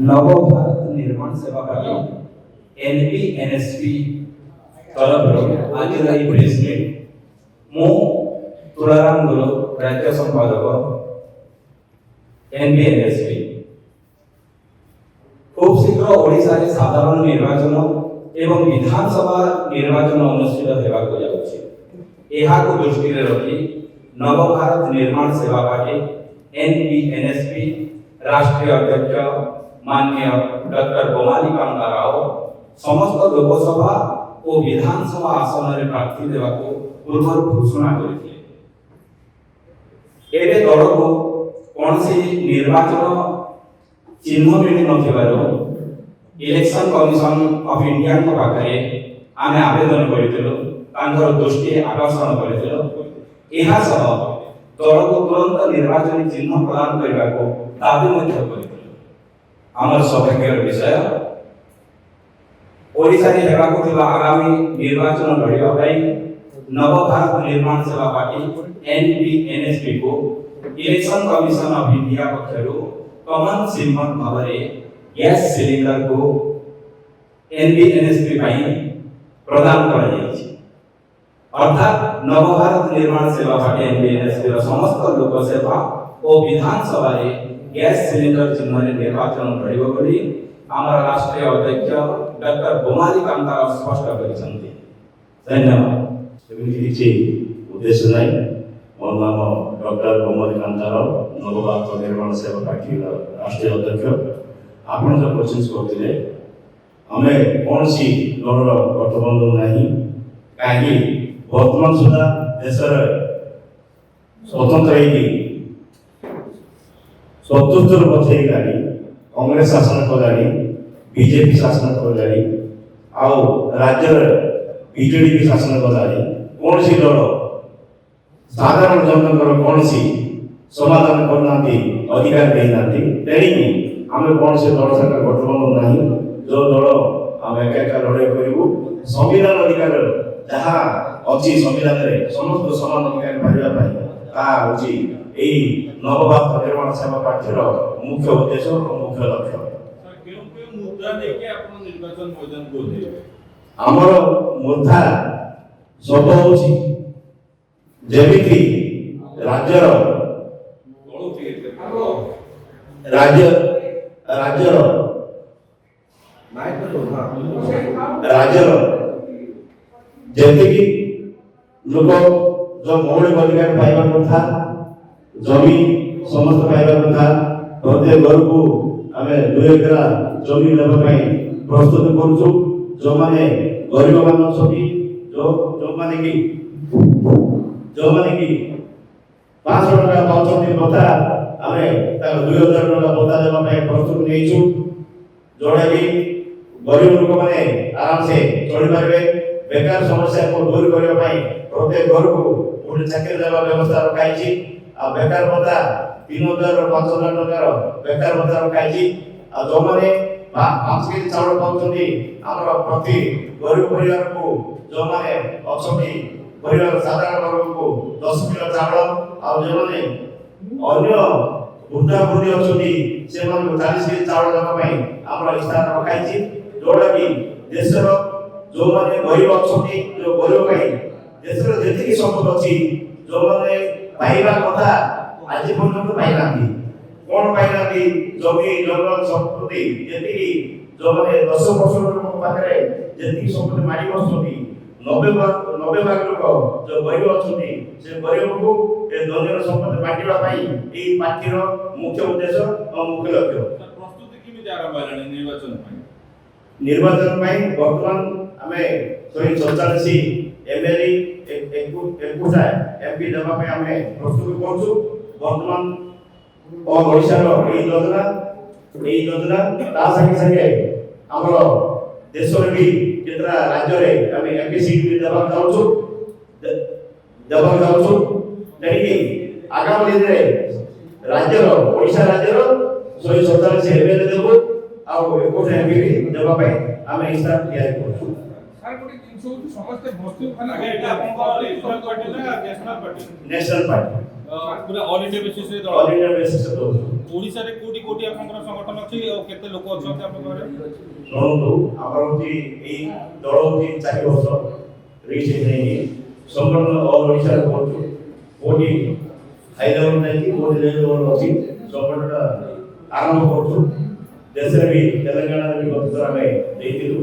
नव भारत निर्माण सेवा पार्टी एनपीएनएसपी तरफ आज प्रेस मीट मु तुलाराम गुरु राज्य संपादक एनपीएनएसपी खूब शीघ्र ओडिशा रे साधारण निर्वाचन एवं विधानसभा निर्वाचन अनुष्ठित हेबाक जाउछि। एहाको दृष्टि रे रखी नव भारत निर्माण सेवा पार्टी एनपीएनएसपी राष्ट्रीय अध्यक्ष माननीय डॉक्टर बोमाली कांता राव समस्त लोकसभा और विधानसभा आसन रे प्रार्थी देवाको पूर्व घोषणा करथिले। एबे दल को कोनसी निर्वाचन चिन्ह मिली नथिबारो इलेक्शन कमिशन ऑफ इंडिया को पाखरे आमे आवेदन करिथिलु, तांकर दृष्टि आकर्षण करिथिलु। एहा सह दल को तुरंत निर्वाचन चिन्ह प्रदान करबा को दाबी मध्य करिथिलु। आमर सौभाग्यर विषय ओडिशा रे हेबाको थिबा आगामी निर्वाचन लड़िबा पई नव भारत निर्माण सेवा पार्टी एनपीएनएसपी को इलेक्शन कमिशन ऑफ इंडिया पक्षरु कॉमन सिम्बल भावरे गैस सिलिंडर को एनपीएनएसपी पई प्रदान करा जायछि। अर्थात नव भारत निर्माण सेवा पार्टी एनपीएनएसपी रो समस्त लोक सेवा और विधानसभा रे गैस सिलिंडर चिन्ह रे निर्वाचन लड़िबो बोली आमर राष्ट्रीय अध्यक्ष डॉक्टर बोमाली कांता स्पष्ट करिसंती। धन्यवाद। किसी उद्देश्य नहीं। मोर नाम डॉक्टर बोमाली कांता नव भारत निर्माण सेवा पार्टी राष्ट्रीय अध्यक्ष। आपण जो क्वेश्चन करथिले हमें कौन सी दलर गठबंधन नहीं कहीं वर्तमान सुधा देशर स्वतंत्र स्वतंत्र बचे गाड़ी कांग्रेस शासन कलानी बीजेपी शासन कलानी आउ राज्य बीजेडी भी शासन कलानी कौन सी दल साधारण जनता कौन सी समाधान करना अधिकार देना तेणी आम कौन से दल संग गठबंधन नहीं जो दल आम एका लड़ाई करूँ संविधान अधिकार जहाँ अच्छी संविधान में समस्त समान अधिकार पाइबा नव भारत निर्माण सेवा पार्टी मुख्य उद्देश्य और मुख्य लक्ष्य। आमर मुद्दा सब हूँ जमीती राज्यर जमीती लोक जो मौलिक अधिकार पाइबा कथा जमी समस्त पाइबा कथा प्रत्येक घर को आम 2 एकरा जमी देवाई प्रस्तुत करूँ जो माने गरीब मान जो माने कि 500 टका पाँच कथा आम 2000 टका बता देवाई प्रस्तुत नहीं जोड़ा कि गरीब लोक मैंने आराम से चढ़ी पारे बेकार समस्या को दूर करने प्रत्येक घर को गोटे चाकरी देवा व्यवस्था रखाई आ बेकार भत्ता 3000 और 5000 टकार बेकार भत्ता रखाई आ जो माने 5 केजी चाउल पाउछंती हमर प्रति गरीब परिवार को जो माने अछंती परिवार साधारण वर्ग को 10 किलो चाउल आ जो माने अन्य वृद्धा वृद्धि अछंती से मन 40 केजी चाउल देवा पई हमर स्थान रखाई जोड़ा कि देशर जो माने गरीब अछंती जो गरीब पई देशर जेतिकी संपद अछि जो माने पाइबा कथा आज पर्यंत पाइनांती कोन पाइनांती जमी जंगल संपत्ति जेतिकी जो माने 10% लोक पाखरे जेतिकी संपत्ति मारी बसुती 90 भाग लोक जो गरीब अछंती से गरीब को ए धनर संपत्ति बांटिबा पई एई पार्टीर मुख्य उद्देश्य और मुख्य लक्ष्य। प्रस्तुति किमि आरंभ हेलानी निर्वाचन पई वर्तमान हमें 147 एमएलए 21 एमपी देवा पे हमें प्रस्तुत करछु। वर्तमान और ओडिशा रो ए योजना ता संगे संगे हमरो देश रे भी केतरा राज्य रे हमें एमपी सीट भी देवा जाउछु तेणी आगामी दिन रे राज्य रो ओडिशा राज्य रो 147 एमएलए देबो आ 21 एमपी देवा पे हमें इस्तार तैयार करछु। सर कोटी 300 समस्त वस्तु खाना आगे आपन नेशनल पार्टी नेशनल पार्टी पूरा ऑल इंडिया बेसिस रे ऑल दल इंडिया बेसिस दउछु। ओडिसा रे कोटी कोटी आपनकर संगठन अछि और केते लोक अछंती आपन घरे ଶୁଣନ୍ତୁ ଆମର ହଉଛି ଏଇ ଦଳ ହଉଛି 4 ବର୍ଷ ରିଜିଷ୍ଟ୍ରେସନ ହେଇକି ସଂଗଠନ ଅଲ୍ ଓଡ଼ିଶାରେ କରୁଛୁ। କୋଉଠି ହାଇ ଲେଭେଲ ନାହିଁ କୋଉଠି ଲେଭେଲ ଅଛି ସଂଗଠନଟା ଆରମ୍ଭ କରୁଛୁ। ଦେଶରେ ବି ତେଲେଙ୍ଗାନାରେ ବି ଗତ ଥର ଆମେ ଦେଇଥିଲୁ,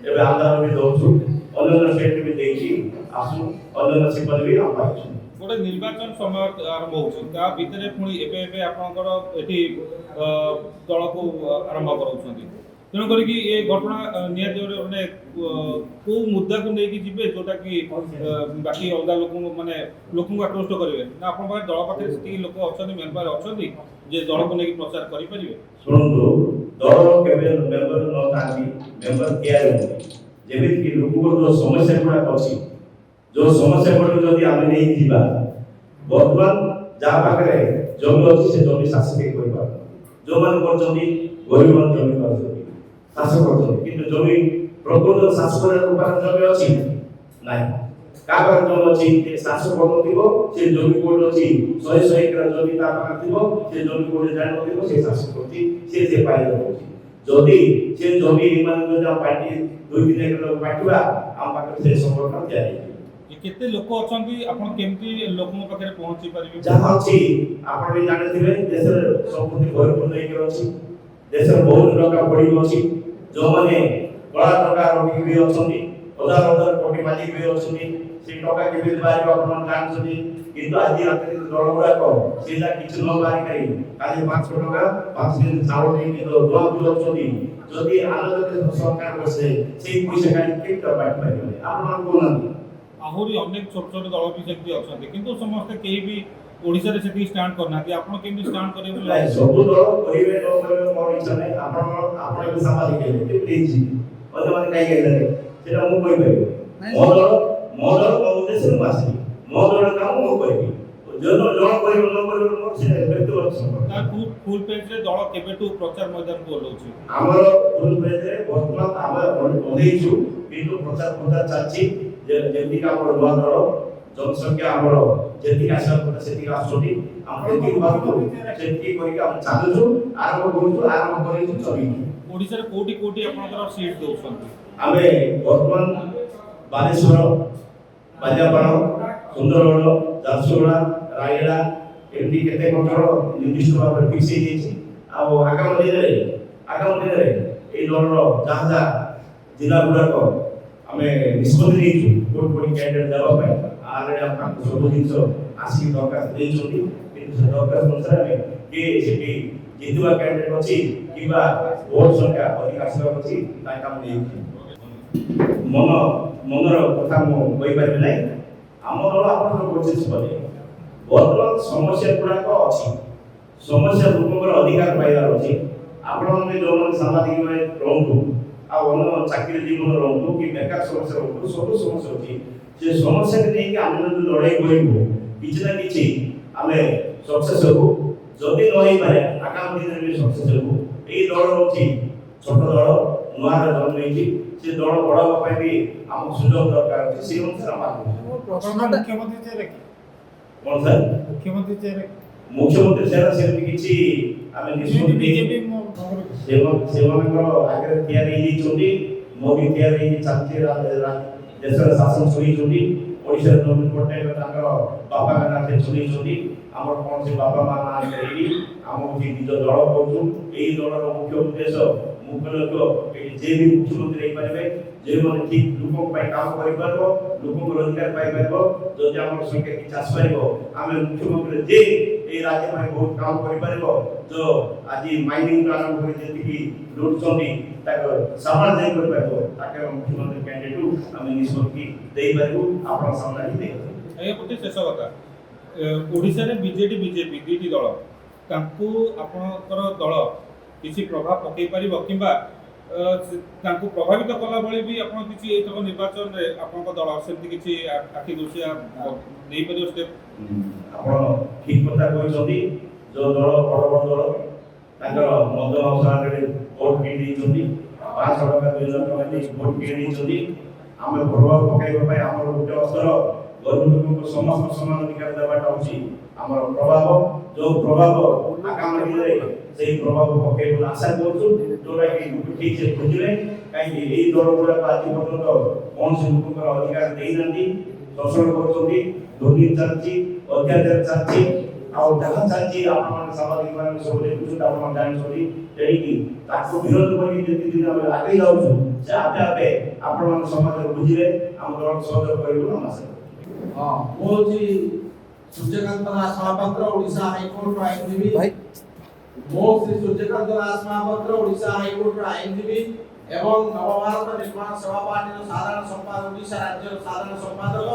ଏବେ ଆନ୍ଧ୍ରରେ ବି ଦଉଛୁ, ଅନ୍ୟାନ୍ୟ ଷ୍ଟେଟ୍ ବି ଦେଇଛି ଆସୁ ଅନ୍ୟାନ୍ୟ ସିମ୍ବଲ ବି ଆମେ ପାଇଛୁ। गोटे निर्वाचन समय आरंभ होछि ता भितरे पुणी एबे एबे आपनकर एठी दल को आरंभ करूछन्ती तेणु करी कि ए घटना नियत माने को मुद्दा को लेकी जिबे जोटा कि बाकी अलगा लोक माने लोक को आकृष्ट करिवे ना आपन पाखे दल पाखे सेती लोक अछन्ती मेंबर अछन्ती जे दल को लेकी प्रचार करि परिवे। ଶୁଣନ୍ତୁ ଦଳ କେବେ ମେମ୍ବର ନ ଥାନ୍ତି, ମେମ୍ବର ତିଆରି ହୁଅନ୍ତି। ଯେମିତି କି ଲୋକଙ୍କର ଯୋଉ ସମସ୍ୟା ଗୁଡ଼ାକ ଅଛି, ଯୋଉ ସମସ୍ୟା ଗୁଡ଼ାକ ଯଦି ଆମେ ନେଇ ଯିବା, ବର୍ତ୍ତମାନ ଯାହା ପାଖରେ ଜମି ଅଛି ସେ ଜମି ଚାଷ କେହି କରିପାରୁନି। ଯୋଉମାନେ କରୁଛନ୍ତି ଗରିବମାନେ ଜମି କରୁଛନ୍ତି, ଚାଷ କରୁଛନ୍ତି, କିନ୍ତୁ ଜମି ପ୍ରକୃତ ଚାଷ କରିବା ଉପରେ ଜମି ଅଛି ନାହିଁ। କାହା ପାଖରେ ଜମି ଅଛି ସେ ଚାଷ କରୁନଥିବ, ସେ ଜମି କୋଉଠି ଅଛି 100 ଏକର ଜମି ତା ପାଖରେ ଥିବ, ସେ ଜମି କୋଉଠି ଜାଣିନଥିବ, ସେ ଚାଷ କରୁଛି, ସେ ପାଇଲା କରୁଛି। ଯଦି ସେ ଜମି ମାନେ ଯଦି ଆମ ପାର୍ଟି 2-3 ଏକର ବାଣ୍ଟିବା ଆମ ପାଖରେ ସେ ସଂଗଠନ ତିଆରି ହେଇଯିବ। केते लोक अछन्ती आपन केमती लोकन पाखे पहुंची परिवे ଯାହା ଅଛି ଆପଣ ବି ଜାଣିଥିବେ ଦେଶରେ ସମ୍ପତ୍ତି ଭରପୁର ହେଇକି ଅଛି, ଦେଶରେ ବହୁତ ଟଙ୍କା ପଡିକି ଅଛି, ଯୋଉମାନେ କଳା ଟଙ୍କା ରଖିକି ବି ଅଛନ୍ତି, ହଜାର ହଜାର କୋଟି ମାଲିକ ବି ଅଛନ୍ତି, ସେ ଟଙ୍କା କେମିତି ବାହାରିବ ଆପଣ ଜାଣିଛନ୍ତି। କିନ୍ତୁ ଆଜି ରାତିରେ ଦଳ ଗୁଡାକ ସେଇଟା କିଛି ନ ବାହାରି ଖାଲି 500 ଟଙ୍କା 5 ଦିନ ଚାଉଳ ନେଇକି ଦୋଆ ବୁଲଉଛନ୍ତି। ଯଦି ଆଲୋଚନା ସରକାର ବସେ ସେଇ ପଇସା କାହିଁ କେମିତି ବାଣ୍ଟି ପାରିବେ ଆପଣ କହୁନାହାନ୍ତି। आहुरी अनेक छोट छोट दल भी सेती अछन्ती किंतु समस्त केही भी ओडिसा रे सेती स्टैंड करनाती आपन केमती स्टैंड करिवे नहीं सब दल करिवे न करिवे मोर इच्छा नहीं। आपण भी सामाजिक है प्लीज अन्य माने काई कहले सेटा मु कहि परिबे मो दल मो उद्देश्य मु आसी मो दल काम मु करिबी जन जन करिवे न करिवे मोर से व्यक्तिगत संबंध। ता फुल पेज रे दल केबेटू प्रचार मैदान को ओलोछि हमर फुल पेज रे वर्तमान हम ओदैछु किंतु प्रचार चाची जेति का हमर दुआ दल जनसंख्या हमर जेति आशा करता सेति आसोटी हम जेति बात सेति करि हम चालुछु आरंभ करिछु चली ओडिसा रे कोटी कोटी आपनकर सीट दउछन्ती आमे वर्तमान बालेश्वर बाजापाड़ सुंदरगढ़ झारसुगुड़ा रायगड़ा एमती केते कोठर निर्दिष्ट भाव फिक्स हो जाइछि। आगामी दिन में ए दलर जहाँ जिला गुड़ाक आम निष्पत्ति नहीं कोट कोटी कैंडिडेट देवाई अलरेडी हम सब जिन आसिक दरखास्त देइछन्ति किंतु से दरखास्त अनुसार आम किए सेठी जितुवा कैंडिडेट अछि किबा वोट संख्या अधिक आसबाक अछि ताई काम देइछि। मनर कथा मु कहि पारिबे नै आम दल आपन कोशिश करे वर्तमान समस्या गुड़ाक अछि समस्या लोकଙ୍କର अधिकार पाइबार अछि। आपण माने जो माने सामाजिक में रहंतु आ अन्य चाकरी जीवन रहंतु कि बेकार समस्या रहंतु सब समस्या अछि से समस्या के नहीं कि हम जो लड़ाई करिबो किछि ना किछि आमे सक्सेस होबो जदि नहि पारे आगामी दिन में सक्सेस होबो। एई दल अछि छोट दल नुआ जन्म होइछि से दल बड़ा पाई भी हम सुযোগ दरकार अछि से अनुसार हम मुख्यमंत्री चेहरे कोन सर मुख्यमंत्री चेहरे मुख्यमंत्री सेना सेमती किछि आमे निष्पत्ति बीजेपी सेवनकर आगे तैयारी होइछन्ति मोदी तैयारी चालछि देशर शासन चलैछन्ति ओडिसा नवीन पट्टनायक तांकर बापा नाथे चलैछन्ति हमर कोन से बापा मा ना करी हम जे निज दल कहू एई दलर मुख्य उद्देश्य मुख्य लक्ष्य जे भी मुख्यमंत्री रही पारे जे माने ठीक लोक पाई काम करि पारबो लोक रोजगार पाई पारबो जदि हमर संख्या कि चास पाइबो आमे मुख्यमंत्री जे ए राज्य में बहुत काम करि पारबो जो आज माइनिंग आरंभ कर जेति कि लूट चंदी ताक समाज दे कर पाबो ताके मुख्यमंत्री कैंडिडेट आमे निष्पत्ति देई पारबो आपन सामने ही दे ए पुटी शेष कथा ओडिसा रे बीजेडी बीजेपी दुईटी दल तांकू आपनकर दल किसी प्रभाव पकई पारिबो किबा तांकू प्रभावित कला बळे भी आपण किछि एतक निर्वाचन रे आपनक दल सेमति किछि आखि दुसिया देई परियो स्टेप आपण ठीक कथा कहछन्ती जो दल बड़ बड़ दल ताकर मध्य अवसर भोट किनि दिछन्ती 500 टका 2000 टका दे भोट किनि दिछन्ती आमे प्रभाव पकाइबा पय हमर गोटे अवसर ଗରିବ ଲୋକଙ୍କୁ ସମସ୍ତ ସମାନ ଅଧିକାର ଦେବାଟା ହେଉଛି ଆମର ପ୍ରଭାବ। ଯୋଉ ପ୍ରଭାବ ଆଗାମୀ ଦିନରେ ସେଇ ପ୍ରଭାବ ପକେଇବ ବୋଲି ଆଶା କରୁଛୁ, ଯୋଉଟା କି ଠିକ ସେ ବୁଝିଲେ। କାହିଁକି ଏଇ ଦଳ ଗୁଡାକ ଆଜି ପର୍ଯ୍ୟନ୍ତ କୌଣସି ଲୋକଙ୍କର ଅଧିକାର ଦେଇନାହାନ୍ତି, ଶୋଷଣ କରୁଛନ୍ତି, ଦୁର୍ନୀତି ଚାଲିଛି, ଅତ୍ୟାଚାର ଚାଲିଛି। ଆଉ ଯାହା ଚାଲିଛି ଆପଣମାନେ ସାମ୍ବାଦିକ ମାନେ ସବୁ ଦେଖୁଛନ୍ତି, ଆପଣମାନେ ଜାଣିଛନ୍ତି। ତେଣିକି ତାକୁ ବିରୋଧ କରିକି ଯେତିକି ଦିନ ଆମେ ଆଗେଇ ଯାଉଛୁ, ସେ ଆପେ ଆପେ ଆପଣମାନେ ସମାଜରେ ବୁଝିବେ, ଆମ ଦଳକୁ ସହଯୋଗ କରିବେ ବୋଲି ଆମେ ଆଶା କରୁଛୁ। ହଁ, ମୁଁ ହଉଛି ସୂର୍ଯ୍ୟକାନ୍ତ ଦାସ ମହାପାତ୍ର, ଓଡ଼ିଶା ହାଇକୋର୍ଟର ଆଇନଜୀବୀ। ମୁଁ ଶ୍ରୀ ସୂର୍ଯ୍ୟକାନ୍ତ ଦାସ ମହାପାତ୍ର, ଓଡ଼ିଶା ହାଇକୋର୍ଟର ଆଇନଜୀବୀ ଏବଂ ନବଭାରତ ନିର୍ମାଣ ସେବା ପାର୍ଟିର ସାଧାରଣ ସମ୍ପାଦକ, ଓଡ଼ିଶା ରାଜ୍ୟର ସାଧାରଣ ସମ୍ପାଦକ।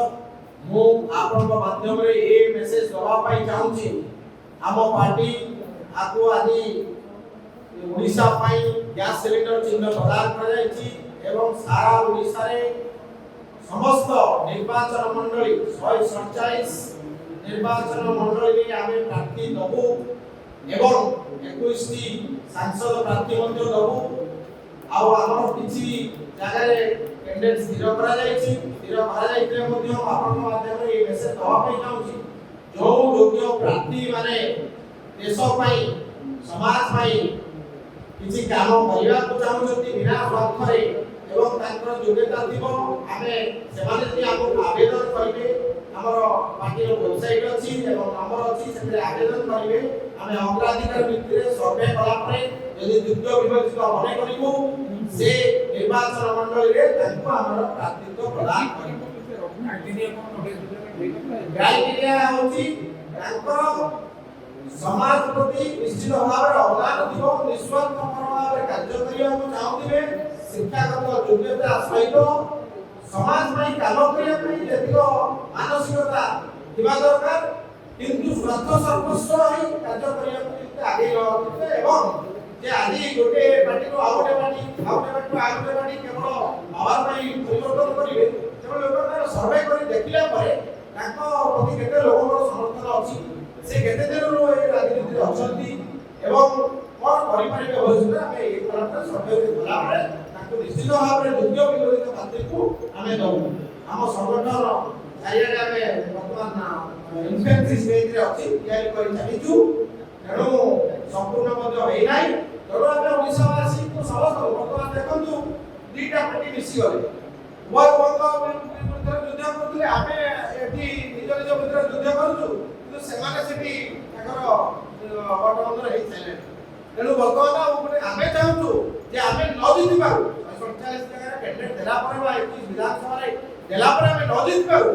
ମୁଁ ଆପଣଙ୍କ ମାଧ୍ୟମରେ ଏ ମେସେଜ ଦେବା ପାଇଁ ଚାହୁଁଛି, ଆମ ପାର୍ଟି ଆକୁ ଆଜି ଓଡ଼ିଶା ପାଇଁ ଗ୍ୟାସ୍ ସିଲିଣ୍ଡର ଚିହ୍ନ ପ୍ରଦାନ କରାଯାଇଛି ଏବଂ ସାରା ଓଡ଼ିଶାରେ ସମସ୍ତ ନିର୍ବାଚନ ମଣ୍ଡଳୀ 147 ନିର୍ବାଚନ ମଣ୍ଡଳୀରେ ଆମେ ପ୍ରାର୍ଥୀ ଦେବୁ ଏବଂ 21ଟି ସାଂସଦ ପ୍ରାର୍ଥୀ ମଧ୍ୟ ଦେବୁ। ଆଉ ଆମର କିଛି ଜାଗାରେ କ୍ୟାଣ୍ଡିଡେଟ୍ ସ୍ଥିର କରାଯାଇଛି। ସ୍ଥିର କରାଯାଇଥିଲେ ମଧ୍ୟ ଆପଣଙ୍କ ମାଧ୍ୟମରେ ଏ ମେସେଜ ଦେବା ପାଇଁ ଚାହୁଁଛି, ଯେଉଁ ଯୋଗ୍ୟ ପ୍ରାର୍ଥୀ ମାନେ ଦେଶ ପାଇଁ ସମାଜ ପାଇଁ କିଛି କାମ କରିବାକୁ ଚାହୁଁଛନ୍ତି ବିନା ସ୍ୱାର୍ଥରେ ଏବଂ ତାଙ୍କର ଯୋଗ୍ୟତା ଥିବ, ଆମେ ସେମାନେ ଯଦି ଆମକୁ ଆବେଦନ କରିବେ, ଆମର ପାର୍ଟିର ୱେବସାଇଟ୍ ଅଛି ଏବଂ ନମ୍ବର ଅଛି, ସେଥିରେ ଆବେଦନ କରିବେ। ଆମେ ଅଗ୍ରାଧିକାର ଭିତ୍ତିରେ ସର୍ଭେ କଲା ପରେ ଯଦି ଯୋଗ୍ୟ ବିବେଚିତ ମନେ କରିବୁ, ସେ ନିର୍ବାଚନ ମଣ୍ଡଳୀରେ ତାଙ୍କୁ ଆମର ପ୍ରାର୍ଥୀତ୍ୱ ପ୍ରଦାନ କରିବୁ। କ୍ରାଇଟେରିଆ ହେଉଛି ତାଙ୍କର ସମାଜ ପ୍ରତି ନିଶ୍ଚିତ ଭାବରେ ଅବଦାନ ଥିବ, ନିଃସ୍ୱାର୍ଥପର ଭାବରେ କାର୍ଯ୍ୟ କରିବାକୁ ଚାହୁଁଥିବେ, ଶିକ୍ଷାଗତ ଯୋଗ୍ୟତା ସହିତ ସମାଜ ପାଇଁ କାମ କରିବା ପାଇଁ ଯେତିକ ମାନସିକତା ଥିବା ଦରକାର, କିନ୍ତୁ ସ୍ୱାର୍ଥ ସର୍ବସ୍ୱ ହୋଇ କାର୍ଯ୍ୟ କରିବାକୁ ଆଗେଇ ରହୁଥିବେ ଏବଂ ଯେ ଆଜି ଗୋଟେ ପାର୍ଟିରୁ ଆଉ ଗୋଟେ ପାର୍ଟି, ଆଉ ଗୋଟେ ପାର୍ଟିରୁ ଆଉ ଗୋଟେ ପାର୍ଟି କେବଳ ପାୱାର ପାଇଁ ପରିବର୍ତ୍ତନ କରିବେ, ତେଣୁ ଲୋକମାନେ ସର୍ଭେ କରି ଦେଖିଲା ପରେ ତାଙ୍କ ପ୍ରତି କେତେ ଲୋକଙ୍କର ସମର୍ଥନ ଅଛି, ସେ କେତେ ଦିନରୁ ଏ ରାଜନୀତିରେ ଅଛନ୍ତି ଏବଂ କ'ଣ କରିପାରିବେ ଭବିଷ୍ୟତରେ, ଆମେ ଏ କଳାରେ ସର୍ଭେ କଲାବେଳେ ତାଙ୍କୁ ନିଶ୍ଚିତ ଭାବରେ ଯୋଗ୍ୟ ବିରୋଧିତ ପ୍ରାର୍ଥୀକୁ ଆମେ ଦେବୁ। ଆମ ସଂଗଠନ ଚାରିଆଡ଼େ ଆମେ ବର୍ତ୍ତମାନ ଇନଫେନ୍ସି ଷ୍ଟେଜରେ ଅଛି, ତିଆରି କରି ଚାଲିଛୁ, ତେଣୁ ସମ୍ପୂର୍ଣ୍ଣ ମଧ୍ୟ ହେଇନାହିଁ। ତେଣୁ ଆମେ ଓଡ଼ିଶାବାସୀଙ୍କୁ ସମସ୍ତଙ୍କୁ ବର୍ତ୍ତମାନ ଦେଖନ୍ତୁ, ଦୁଇଟା ପାର୍ଟି ମିଶିଗଲେ, ଉଭୟ ବର୍ଗ ବିରୁଦ୍ଧରେ ଯୁଦ୍ଧ କରୁଥିଲେ, ଆମେ ଏଠି ନିଜ ନିଜ ଭିତରେ ଯୁଦ୍ଧ କରୁଛୁ, କିନ୍ତୁ ସେମାନେ ସେଠି ତାଙ୍କର ଗଠବନ୍ଧନ ହେଇସାରିଲେଣି। ତେଣୁ ବର୍ତ୍ତମାନ ଆଉ ଗୋଟେ ଆମେ ଚାହୁଁଛୁ ଯେ ଆମେ ନ ଜିତିପାରୁ, 47 ଜାଗାରେ କ୍ୟାଣ୍ଡିଡେଟ୍ ଦେଲା ପରେ ବା 21 ବିଧାନସଭାରେ ଦେଲା ପରେ ଆମେ ନ ଜିତିପାରୁ,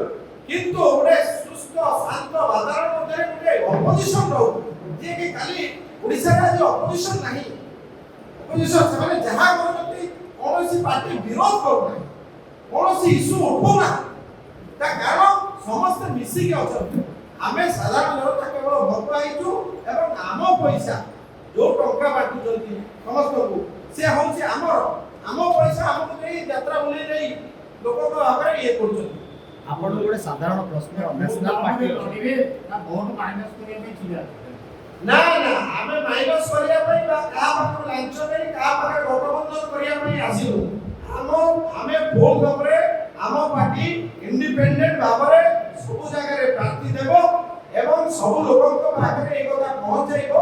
କିନ୍ତୁ ଗୋଟେ ସୁସ୍ଥ ଶାନ୍ତ ବାତାବରଣ ମଧ୍ୟରେ ଗୋଟେ ଅପୋଜିସନ୍ ରହୁ, ଯିଏକି କାଲି ଓଡ଼ିଶାରେ ଆଜି ଅପୋଜିସନ୍ ନାହିଁ। ଅପୋଜିସନ୍ ସେମାନେ ଯାହା କରୁଛନ୍ତି କୌଣସି ପାର୍ଟି ବିରୋଧ କରୁନାହିଁ, କୌଣସି ଇସ୍ୟୁ ଉଠଉନାହିଁ, ତା କାରଣ ସମସ୍ତେ ମିଶିକି ଅଛନ୍ତି। ଆମେ ସାଧାରଣ ଜନତା କେବଳ ଭୋଟ ହେଇଛୁ ଏବଂ ଆମ ପଇସା ଯୋଉ ଟଙ୍କା ବାଣ୍ଟୁଛନ୍ତି ସମସ୍ତଙ୍କୁ, ସେ ହେଉଛି ଆମର, ଆମ ପଇସା ଆମକୁ ନେଇ ଯାତ୍ରା ବୁଲେଇ ନେଇ ଲୋକଙ୍କ ଭାବରେ ଇଏ କରୁଛନ୍ତି। ଆପଣ ଗୋଟେ ସାଧାରଣ ପ୍ରଶ୍ନ, ନ୍ୟାସନାଲ ପାର୍ଟି ଲଢିବେ ନା ଭୋଟ ମାଇନସ୍ କରିବା ପାଇଁ ଛିଡ଼ା? ନା ନା, ଆମେ ମାଇନସ୍ କରିବା ପାଇଁ ବା କାହା ପାଖରୁ ଲାଞ୍ଚ ନେଇ କାହା ପାଖରେ ଗଠବନ୍ଧନ କରିବା ପାଇଁ ଆସିବୁ। ଆମେ ଭୁଲ ଭାବରେ ଆମ ପାର୍ଟି ଇଣ୍ଡିପେଣ୍ଡେଣ୍ଟ ଭାବରେ ସବୁ ଜାଗାରେ ପ୍ରାର୍ଥୀ ଦେବ ଏବଂ ସବୁ ଲୋକଙ୍କ ପାଖରେ এই କଥା ପହଞ୍ଚାଇବ।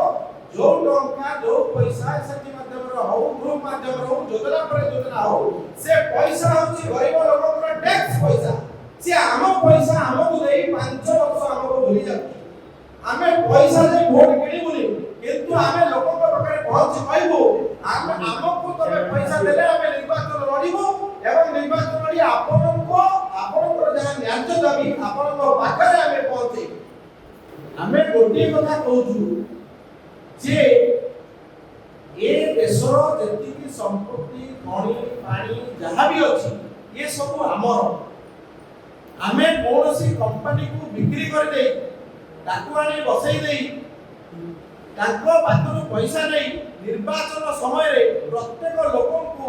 ଯୋଉ ଟଙ୍କା ଯୋଉ ପଇସା ଏସଏଚଜି ମାଧ୍ୟମରେ ହଉ, ଗ୍ରୁପ ମାଧ୍ୟମରେ ହଉ, ଯୋଜନା ପରେ ଯୋଜନା ହଉ, ସେ ପଇସା ହେଉଛି ଗରିବ ଲୋକଙ୍କର ଟ୍ୟାକ୍ସ ପଇସା। ସେ ଆମ ପଇସା ଆମକୁ ଦେଇ 5 ବର୍ଷ ଆମକୁ ଭୁଲି ଯାଉଛି। ଆମେ ପଇସା ଦେଇ ଭୋଟ କିଣିବୁନି, କିନ୍ତୁ ଆମେ ଲୋକଙ୍କ ପାଖରେ ପହଞ୍ଚି କହିବୁ ଆମକୁ ତମେ ପଇସା ଦେଲେ ଆମେ ନିର୍ବାଚନ ଲଢିବୁ ଏବଂ ନିର୍ବାଚନ ଲଢି ଆପଣଙ୍କର ଯାହା ନ୍ୟାଯ୍ୟ ଦାବି ଆପଣଙ୍କ ପାଖରେ ଆମେ ପହଞ୍ଚେଇବୁ। ଆମେ ଗୋଟିଏ କଥା କହୁଛୁ ଯେ ଏ ଦେଶର ଯେତିକି ସମ୍ପତ୍ତି, ଖଣି, ପାଣି ଯାହା ବି ଅଛି, ଏ ସବୁ ଆମର। ଆମେ କୌଣସି କମ୍ପାନୀକୁ ବିକ୍ରି କରିଦେଇ ତାକୁ ଆଣି ବସେଇ ଦେଇ ତାଙ୍କ ପାଖରୁ ପଇସା ନେଇ ନିର୍ବାଚନ ସମୟରେ ପ୍ରତ୍ୟେକ ଲୋକଙ୍କୁ,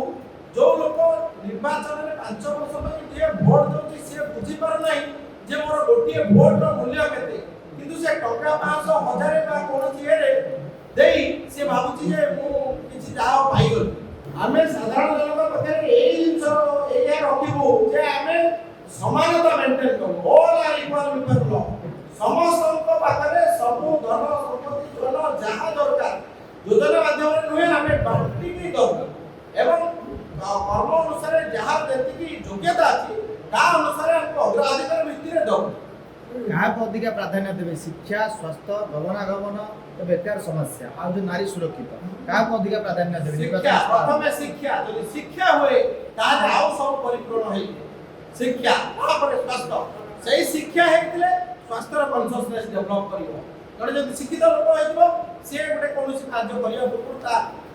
ଯୋଉ ଲୋକ ନିର୍ବାଚନରେ 5 ବର୍ଷ ପାଇଁ ଯିଏ ଭୋଟ ଦେଉଛି ସିଏ ବୁଝିପାରୁନାହିଁ ଯେ ମୋର ଗୋଟିଏ ଭୋଟର ମୂଲ୍ୟ କେତେ, କିନ୍ତୁ ସେ ଟଙ୍କା 500, 1000 ବା କୌଣସି ଇଏରେ ଦେଇ ସେ ଭାବୁଛି ଯେ ମୁଁ କିଛି ଯାହା ପାଇଗଲି। ଆମେ ସାଧାରଣ ଜନଙ୍କ ପାଖରେ ଏଇ ଜିନିଷ ଏଇଆ ରଖିବୁ ଯେ ଆମେ ସମାନତା ମେଣ୍ଟେନ କରୁ ଅଲ୍ ଆର୍ ଇକ୍ୱାଲ୍ ବିଫୋର୍ ଲ ସମସ୍ତଙ୍କ ପାଖରେ ସବୁ ଧନ ସମ୍ପତ୍ତି ଧନ ଯାହା ଦରକାର ଯୋଜନା ମାଧ୍ୟମରେ ନୁହେଁ ଆମେ ବାଣ୍ଟିକି ଦଉ ଏବଂ କର୍ମ ଅନୁସାରେ ଯାହା ଯେତିକି ଯୋଗ୍ୟତା ଅଛି ତା ଅନୁସାରେ ଆମକୁ ଅଗ୍ରାଧିକାର ଭିତ୍ତିରେ ଦଉ। କାହାକୁ ଅଧିକା ପ୍ରାଧାନ୍ୟ ଦେବେ ଶିକ୍ଷା ସ୍ୱାସ୍ଥ୍ୟ ଗମନାଗମନ ବେକାର ସମସ୍ୟା ଆଉ ଯୋଉ ନାରୀ ସୁରକ୍ଷିତ କାହାକୁ ଅଧିକା ପ୍ରାଧାନ୍ୟ ଦେବେ ଶିକ୍ଷା ପ୍ରଥମେ ଶିକ୍ଷା ଯଦି ଶିକ୍ଷା ହୁଏ ତାହେଲେ ଆଉ ସବୁ ପରିପୂରଣ ହେଇଯିବ ଶିକ୍ଷା ତାପରେ ସ୍ୱାସ୍ଥ୍ୟ ସେଇ ଶିକ୍ଷା ହେଇଥିଲେ ସ୍ୱାସ୍ଥ୍ୟର କନସିୟସନେସ୍ ଡେଭଲପ୍ କରିବ ଜଣେ ଯଦି ଶିକ୍ଷିତ ଲୋକ ହେଇଯିବ ସିଏ ଗୋଟେ କୌଣସି କାର୍ଯ୍ୟ କରିବା ପୂର୍ବରୁ ତା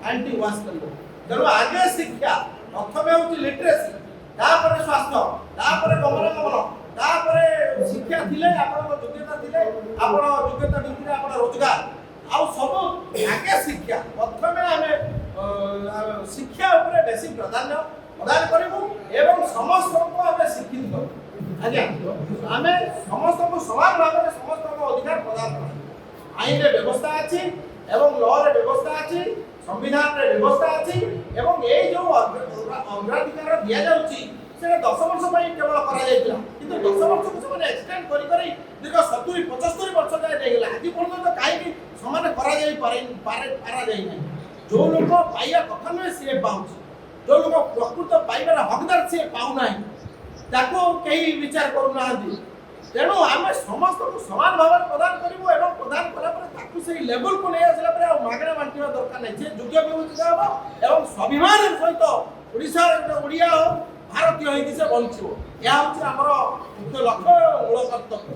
ଆଣ୍ଟି ୱାସ୍ କରିବ ତେଣୁ ଆଗେ ଶିକ୍ଷା ପ୍ରଥମେ ହେଉଛି ଲିଟରେସି ତାପରେ ସ୍ୱାସ୍ଥ୍ୟ ତାପରେ ଗମନାଗମନ ତାପରେ ଶିକ୍ଷା ଥିଲେ ଆପଣଙ୍କ ଯୋଗ୍ୟତା ଥିଲେ ଆପଣ ଯୋଗ୍ୟତା ଭିତ୍ତିରେ ଆପଣ ରୋଜଗାର ଆଉ ସବୁ ଆଗେ ଶିକ୍ଷା ପ୍ରଥମେ ଆମେ ଶିକ୍ଷା ଉପରେ ବେଶୀ ପ୍ରାଧାନ୍ୟ ପ୍ରଦାନ କରିବୁ ଏବଂ ସମସ୍ତଙ୍କୁ ଆମେ ଶିକ୍ଷିତ କରିବୁ ଆଜ୍ଞା ଆମେ ସମସ୍ତଙ୍କୁ ସମାନ ଭାବରେ ସମସ୍ତଙ୍କ ଅଧିକାର ପ୍ରଦାନ କରିବୁ ଆଇନରେ ବ୍ୟବସ୍ଥା ଅଛି ଏବଂ ଲରେ ବ୍ୟବସ୍ଥା ଅଛି ସମ୍ବିଧାନରେ ବ୍ୟବସ୍ଥା ଅଛି ଏବଂ ଏଇ ଯୋଉ ଅଗ୍ରାଧିକାର ଦିଆଯାଉଛି ସେଟା 10 ବର୍ଷ ପାଇଁ କେବଳ କରାଯାଇଥିଲା କିନ୍ତୁ 10 ବର୍ଷକୁ ସେମାନେ ଏକ୍ସଟେଣ୍ଡ କରି କରି ଦୀର୍ଘ 70-75 ବର୍ଷ ଯାଏ ନେଇଗଲା ଆଜି ପର୍ଯ୍ୟନ୍ତ କାହିଁକି ସମାନ କରାଯାଇ ପାରାଯାଇ ନାହିଁ ଯୋଉ ଲୋକ ପାଇବା କଥା ନୁହେଁ ସିଏ ପାଉଛି ଯୋଉ ଲୋକ ପ୍ରକୃତ ପାଇବାର ହକଦାର ସିଏ ପାଉନାହିଁ ତାକୁ କେହି ବିଚାର କରୁନାହାନ୍ତି ତେଣୁ ଆମେ ସମସ୍ତଙ୍କୁ ସମାନ ଭାବରେ ପ୍ରଦାନ କରିବୁ ଏବଂ ପ୍ରଦାନ କଲା ପରେ ତାକୁ ସେଇ ଲେଭେଲକୁ ନେଇ ଆସିଲା ପରେ ଆଉ ମାଗଣା ବାଣ୍ଟିବା ଦରକାର ନାହିଁ ସେ ଯୋଗ୍ୟ ବିବେଚିତ ହେବ ଏବଂ ସ୍ୱାଭିମାନର ସହିତ ଓଡ଼ିଶାର ଗୋଟେ ଓଡ଼ିଆ ହଉ ଭାରତୀୟ ହେଇକି ସେ ବଞ୍ଚିବ ଏହା ହେଉଛି ଆମର ମୁଖ୍ୟ ଲକ୍ଷ୍ୟ ମୂଳ କର୍ତ୍ତବ୍ୟ।